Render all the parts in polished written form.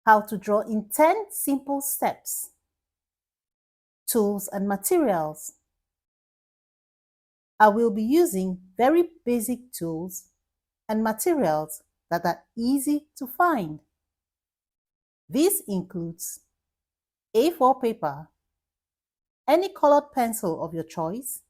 How to draw in 10 simple steps. Tools and materials. I will be using very basic tools and materials that are easy to find. This includes A4 paper, any colored pencil of your choice,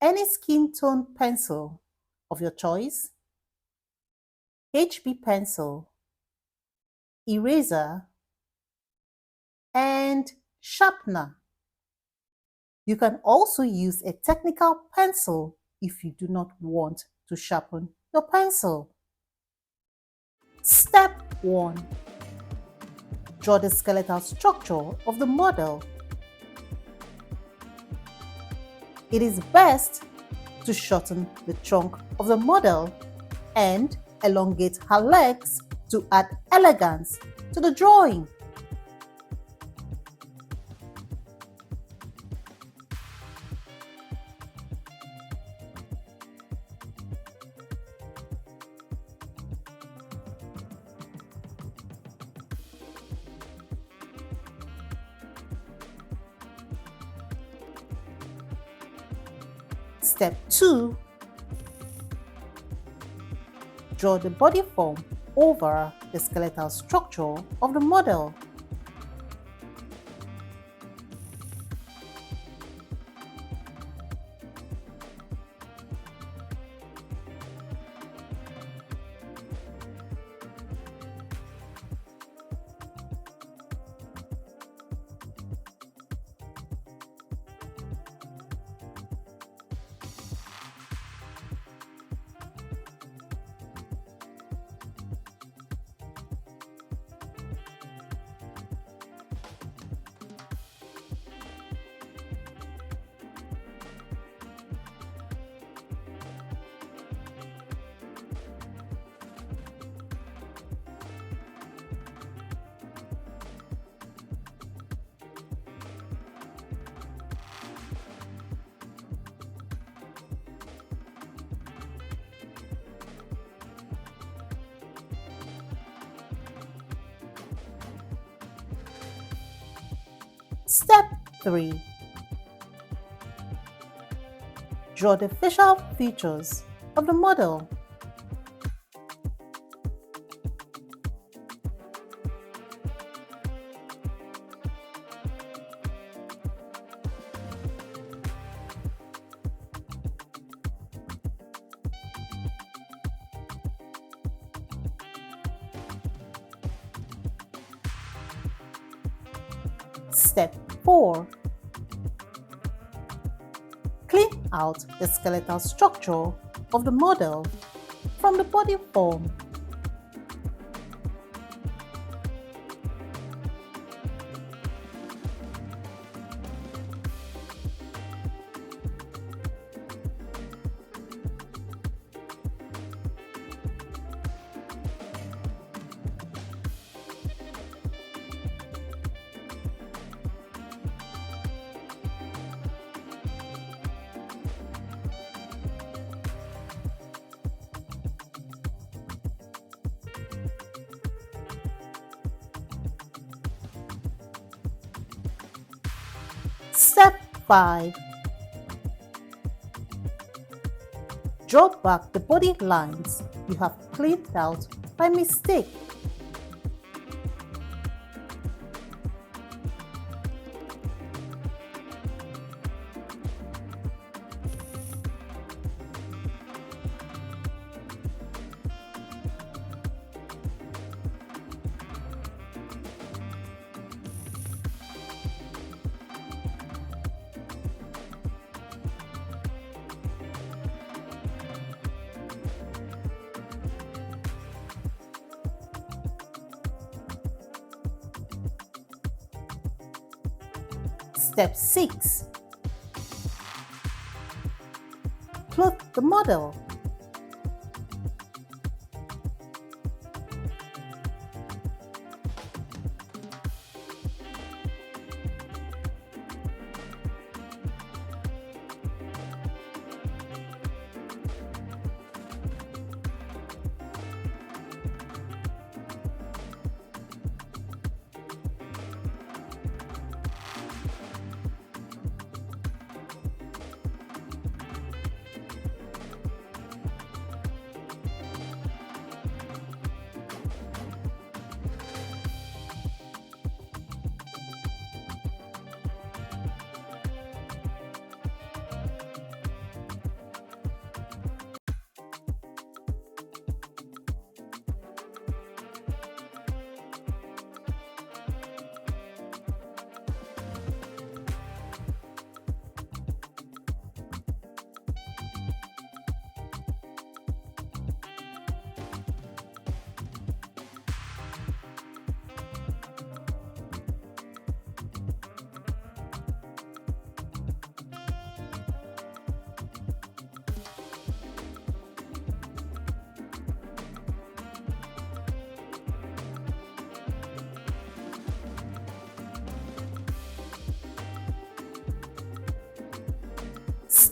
any skin tone pencil of your choice, HB pencil, eraser, and sharpener. You can also use a technical pencil if you do not want to sharpen your pencil. Step 1. Draw the skeletal structure of the model. It is best to shorten the trunk of the model and elongate her legs to add elegance to the drawing. Step 2. Draw the body form over the skeletal structure of the model. Step 3. Draw the facial features of the model. Step 4. Clean out the skeletal structure of the model from the body form. Step 5. Draw back the body lines you have cleaned out by mistake. Step 6. Clothe the model.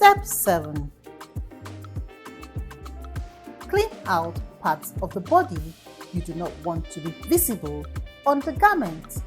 Step 7. Clean out parts of the body you do not want to be visible on the garment.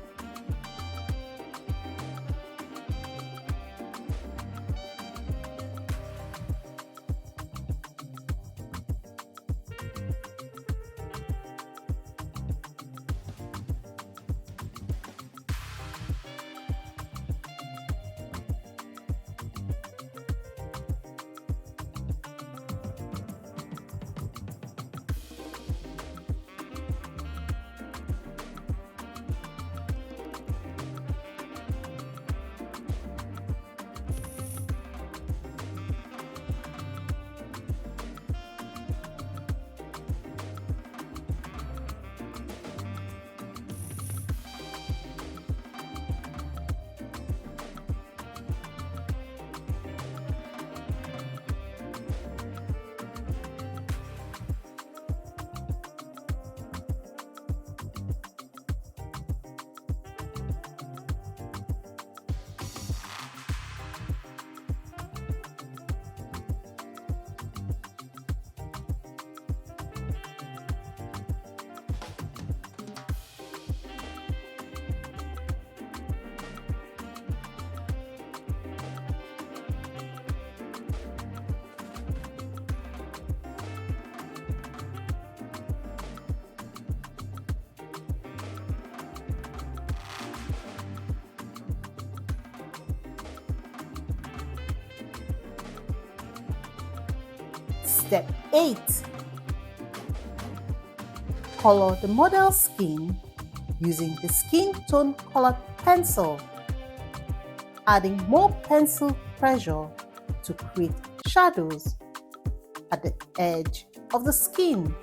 Step 8. Color the model's skin using the skin tone colored pencil, adding more pencil pressure to create shadows at the edge of the skin.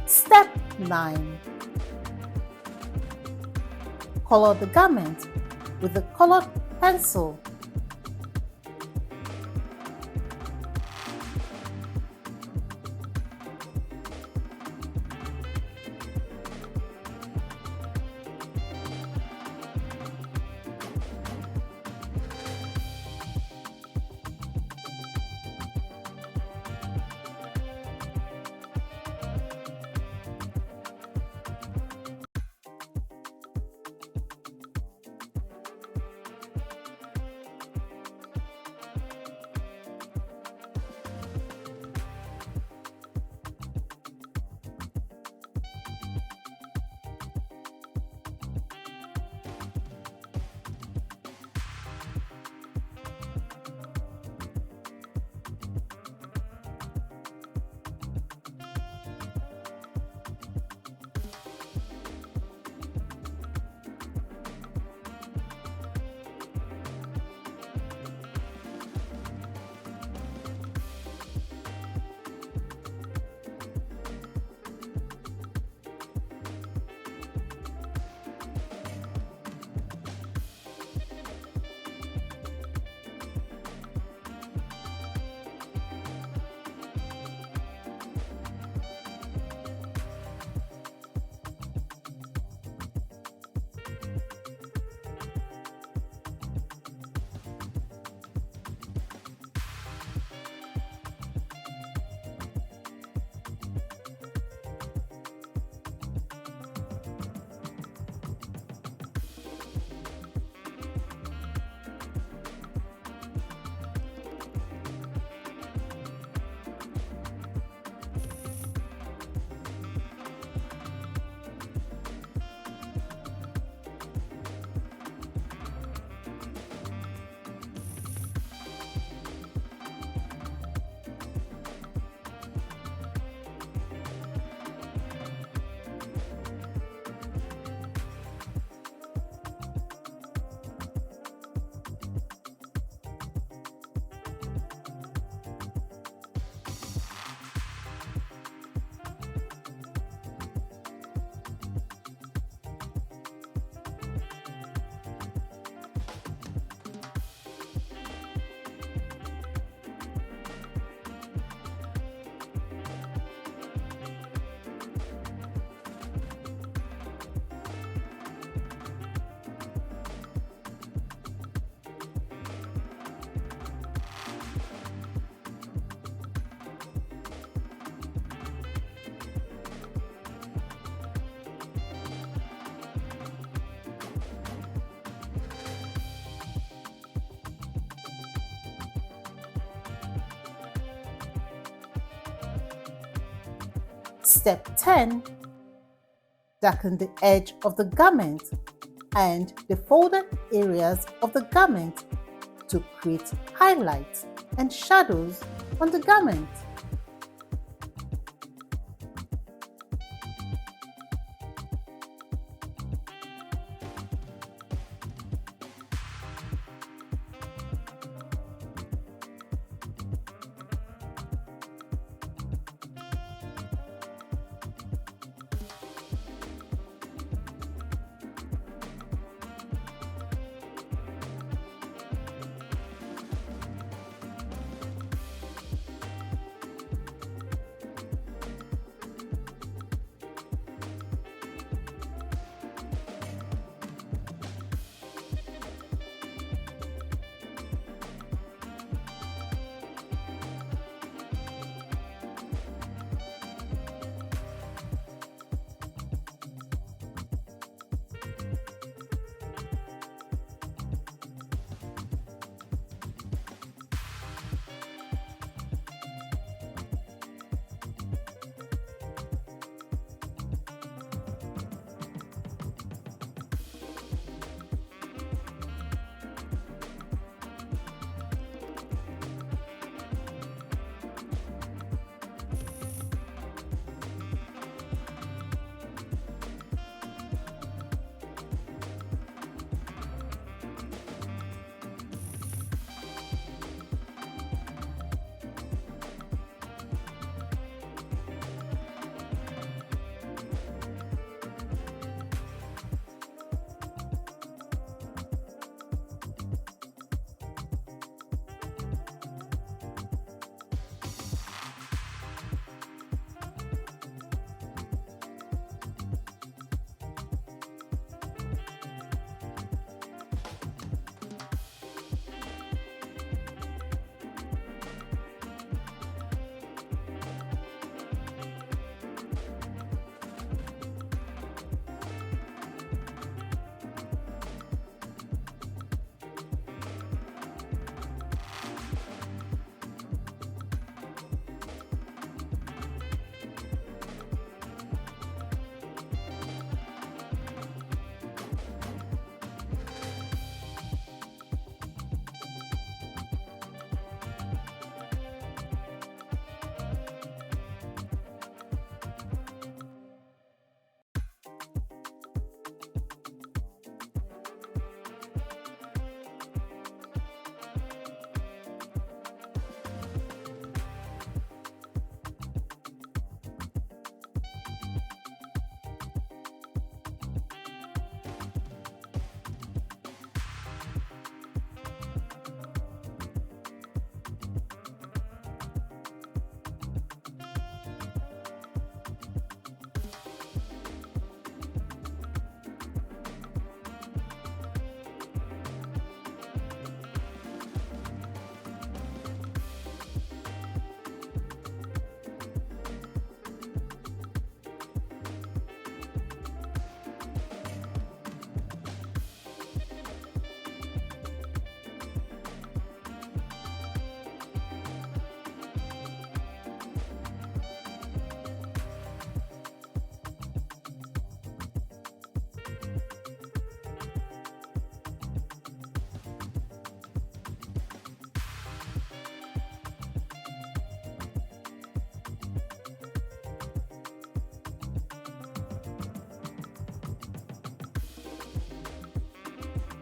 Step 9. Color the garment with the colored pencil. Step 10. Darken the edge of the garment and the folded areas of the garment to create highlights and shadows on the garment.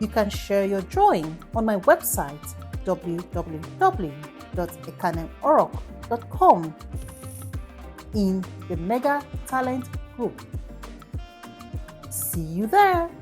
You can share your drawing on my website www.ekanemorok.com in the Mega Talent Group. See you there!